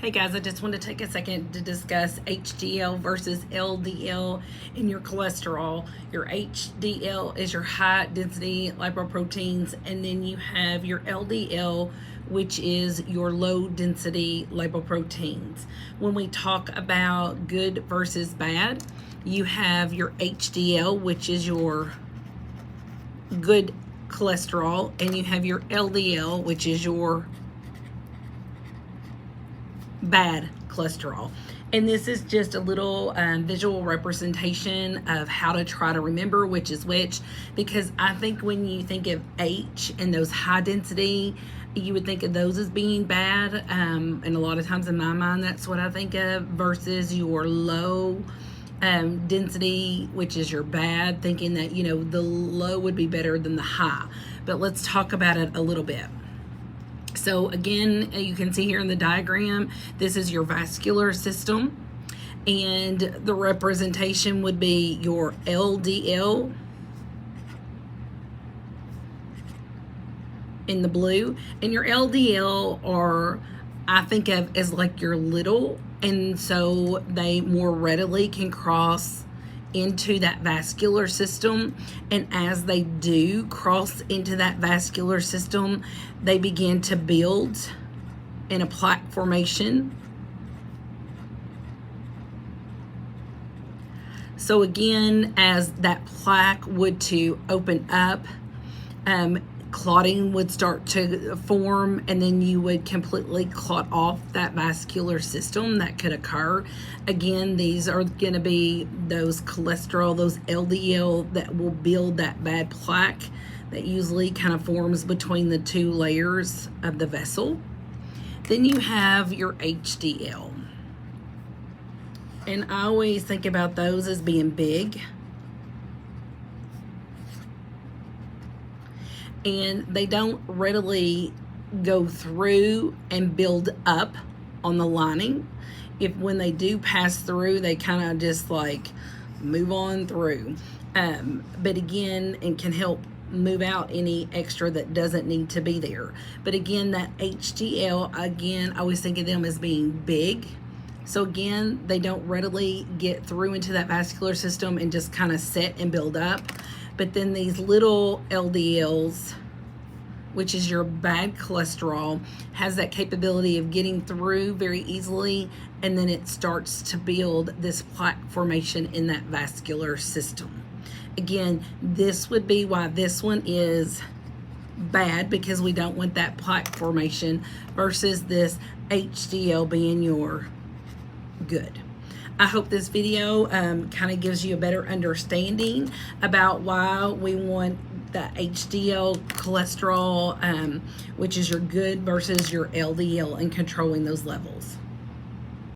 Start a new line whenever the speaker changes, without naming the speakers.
Hey guys, I just want to take a second to discuss HDL versus LDL in your cholesterol. Your HDL is your high density lipoproteins, and then you have your LDL, which is your low density lipoproteins. When we talk about good versus bad, you have your HDL, which is your good cholesterol, and you have your LDL, which is your bad cholesterol. And this is just a little visual representation of how to try to remember which is which, because I think when you think of H and those high density, you would think of those as being bad, and a lot of times in my mind that's what I think of, versus your low density, which is your bad, thinking that the low would be better than the high. But let's talk about it a little bit. So again, you can see here in the diagram, this is your vascular system, and the representation would be your LDL in the blue, and your LDL are, I think of as like your little, and so they more readily can cross into that vascular system. And as they do cross into that vascular system, they begin to build in a plaque formation. So again, as that plaque would to open up, clotting would start to form, and then you would completely clot off that vascular system. That could occur. Again, these are going to be those cholesterol, those LDL that will build that bad plaque that usually kind of forms between the two layers of the vessel. Then you have your HDL. And I always think about those as being big. And they don't readily go through and build up on the lining. When they do pass through, they kind of just like move on through. But again, it can help move out any extra that doesn't need to be there. But again, that HDL, again, I always think of them as being big. So again, they don't readily get through into that vascular system and just kind of set and build up. But then these little LDLs, which is your bad cholesterol, has that capability of getting through very easily, and then it starts to build this plaque formation in that vascular system. Again, this would be why this one is bad, because we don't want that plaque formation, versus this HDL being your good. I hope this video kind of gives you a better understanding about why we want the HDL cholesterol, which is your good, versus your LDL, and controlling those levels.